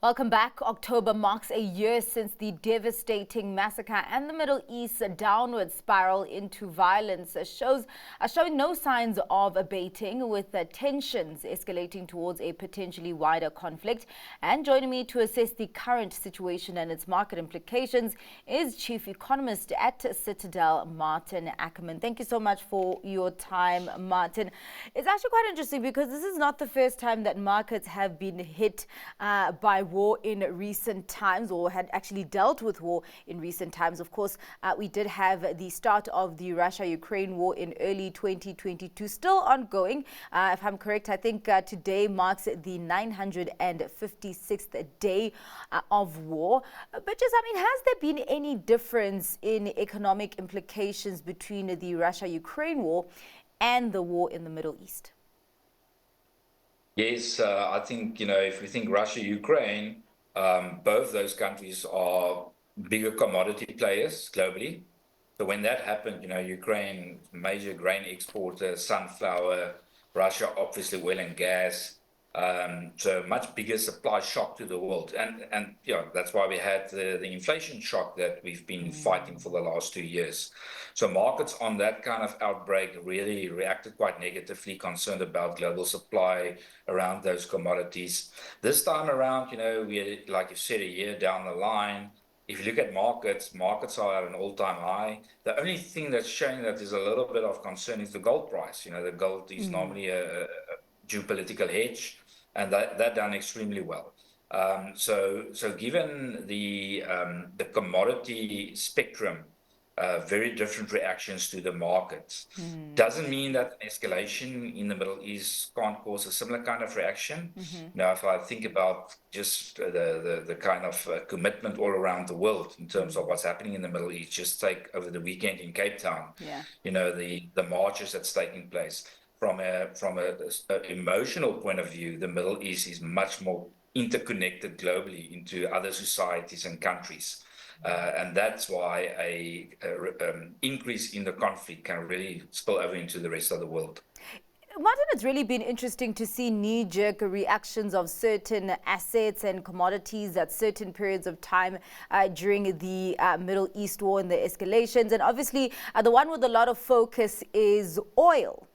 Welcome back. October marks a year since the devastating massacre, and the Middle East's downward spiral into violence are showing no signs of abating, with tensions escalating towards a potentially wider conflict. And joining me to assess the current situation and its market implications is Chief Economist at Citadel, Maarten Ackerman. Thank you so much for your time, Maarten. It's actually quite interesting because this is not the first time that markets have been hit by war in recent times, or had actually dealt with war in recent times. Of course, we did have the start of the Russia-Ukraine war in early 2022, still ongoing. If I'm correct, I think today marks the 956th day of war. But has there been any difference in economic implications between the Russia-Ukraine war and the war in the Middle East? Yes, I think, if we think Russia, Ukraine, both those countries are bigger commodity players globally. So when that happened, Ukraine, major grain exporter, sunflower, Russia, obviously oil and gas. So much bigger supply shock to the world. And that's why we had the inflation shock that we've been fighting for the last 2 years. So markets on that kind of outbreak really reacted quite negatively, concerned about global supply around those commodities. This time around, we're, like you said, a year down the line. If you look at markets are at an all-time high. The only thing that's showing that there's a little bit of concern is the gold price. The gold is normally a geopolitical hedge, and that done extremely well. So given the commodity spectrum, very different reactions to the markets. Doesn't mean that an escalation in the Middle East can't cause a similar kind of reaction. Now, if I think about just the kind of commitment all around the world in terms of what's happening in the Middle East, just take over the weekend in Cape Town, the marches that's taking place. From a emotional point of view, the Middle East is much more interconnected globally into other societies and countries. And that's why a increase in the conflict can really spill over into the rest of the world. Maarten, it's really been interesting to see knee-jerk reactions of certain assets and commodities at certain periods of time during the Middle East war and the escalations. And obviously, the one with a lot of focus is oil.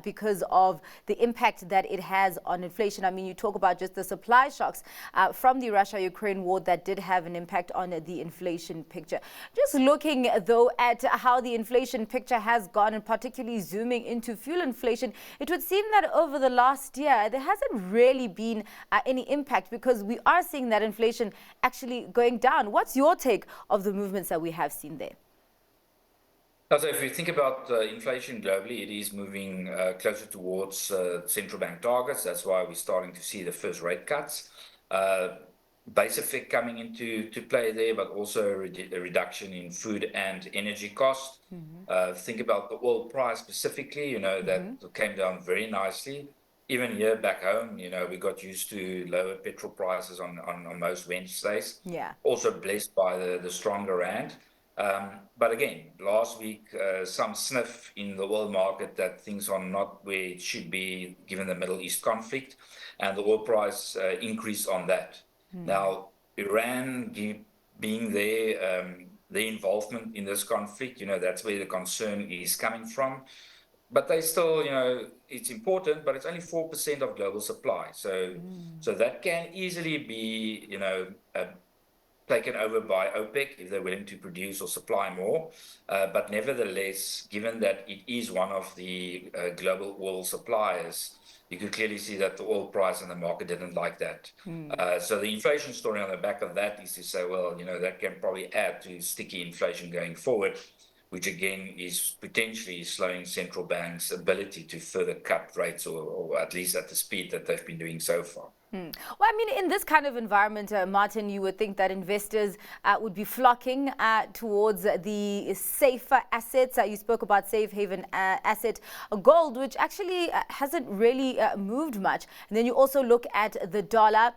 Because of the impact that it has on inflation. You talk about just the supply shocks from the Russia-Ukraine war that did have an impact on the inflation picture. Just looking, though, at how the inflation picture has gone, and particularly zooming into fuel inflation, it would seem that over the last year, there hasn't really been any impact, because we are seeing that inflation actually going down. What's your take of the movements that we have seen there? So if you think about inflation globally, it is moving closer towards central bank targets. That's why we're starting to see the first rate cuts. Base effect coming into play there, but also a reduction in food and energy costs. Think about the oil price specifically, that came down very nicely. Even here back home, we got used to lower petrol prices on most Wednesdays. Also blessed by the stronger rand. But again, last week, some sniff in the oil market that things are not where it should be given the Middle East conflict, and the oil price increased on that. Now, Iran being there, the involvement in this conflict, that's where the concern is coming from. But they still, it's important, but it's only 4% of global supply. So that can easily be, taken over by OPEC if they're willing to produce or supply more. But nevertheless, given that it is one of the global oil suppliers, you could clearly see that the oil price and the market didn't like that. So the inflation story on the back of that is to say, well, that can probably add to sticky inflation going forward, which again is potentially slowing central banks' ability to further cut rates, or at least at the speed that they've been doing so far. Well, in this kind of environment, Maarten, you would think that investors would be flocking towards the safer assets. You spoke about safe haven asset gold, which actually hasn't really moved much. And then you also look at the dollar.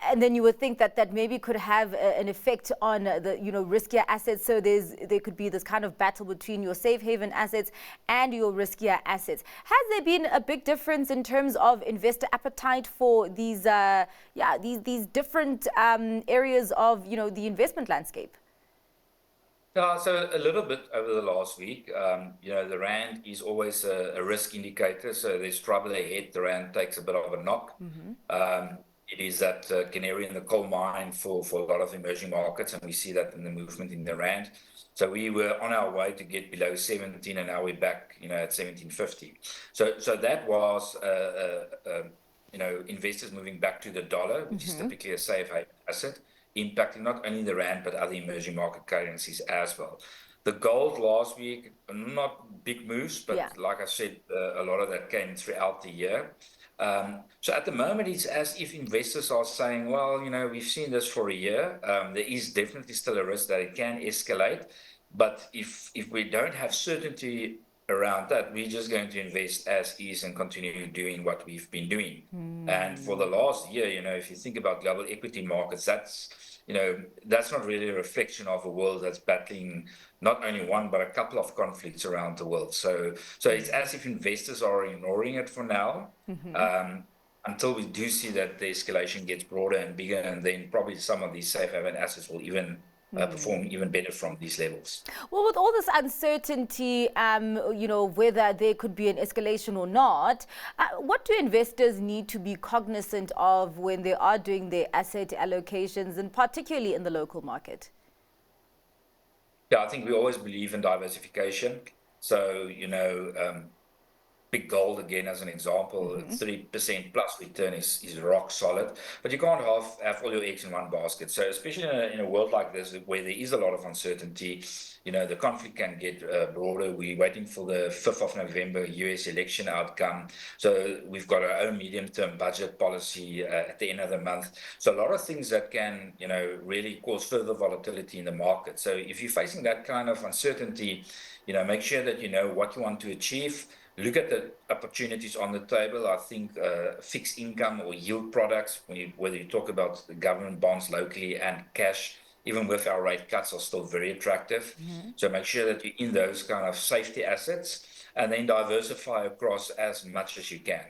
And then you would think that maybe could have an effect on the riskier assets. So there could be this kind of battle between your safe haven assets and your riskier assets. Has there been a big difference in terms of investor appetite for these these different areas of, the investment landscape? So a little bit over the last week. The rand is always a risk indicator. So there's trouble ahead. The rand takes a bit of a knock. It is that canary in the coal mine for a lot of emerging markets, and we see that in the movement in the rand. So we were on our way to get below 17, and now we're back, at 17.50. So that was, investors moving back to the dollar, which is typically a safe haven asset, impacting not only the rand but other emerging market currencies as well. The gold last week, not big moves, but like I said, a lot of that came throughout the year. So at the moment, it's as if investors are saying, well, we've seen this for a year. There is definitely still a risk that it can escalate. But if we don't have certainty around that, we're just going to invest as is and continue doing what we've been doing. And for the last year, if you think about global equity markets, that's not really a reflection of a world that's battling not only one, but a couple of conflicts around the world. So it's as if investors are ignoring it for now, until we do see that the escalation gets broader and bigger, and then probably some of these safe haven assets will even perform even better from these levels. Well, with all this uncertainty, whether there could be an escalation or not, what do investors need to be cognizant of when they are doing their asset allocations, and particularly in the local market? Yeah, I think we always believe in diversification. So, big gold, again, as an example, 3% plus return is rock solid. But you can't have all your eggs in one basket. So especially in a world like this, where there is a lot of uncertainty, the conflict can get broader. We're waiting for the 5th of November US election outcome. So we've got our own medium-term budget policy at the end of the month. So a lot of things that can, really cause further volatility in the market. So if you're facing that kind of uncertainty, make sure that you know what you want to achieve. Look at the opportunities on the table. I think fixed income or yield products, whether you talk about the government bonds locally and cash, even with our rate cuts, are still very attractive. So make sure that you're in those kind of safety assets, and then diversify across as much as you can.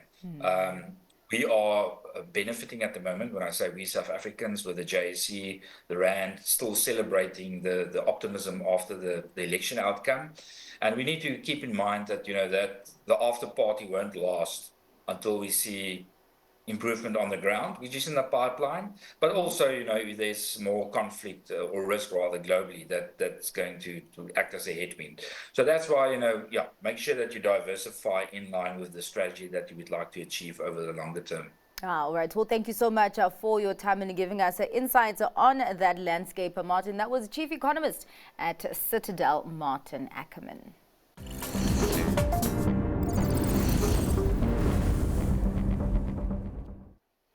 We are benefiting at the moment. When I say we, South Africans, with the JSE, the rand still celebrating the optimism after the election outcome. And we need to keep in mind that, that the after party won't last until we see improvement on the ground, which is in the pipeline. But also, there's more conflict or risk rather globally that's going to act as a headwind. So that's why, make sure that you diversify in line with the strategy that you would like to achieve over the longer term. All right. Well, thank you so much for your time and giving us insights on that landscape, Maarten. That was Chief Economist at Citadel, Maarten Ackerman.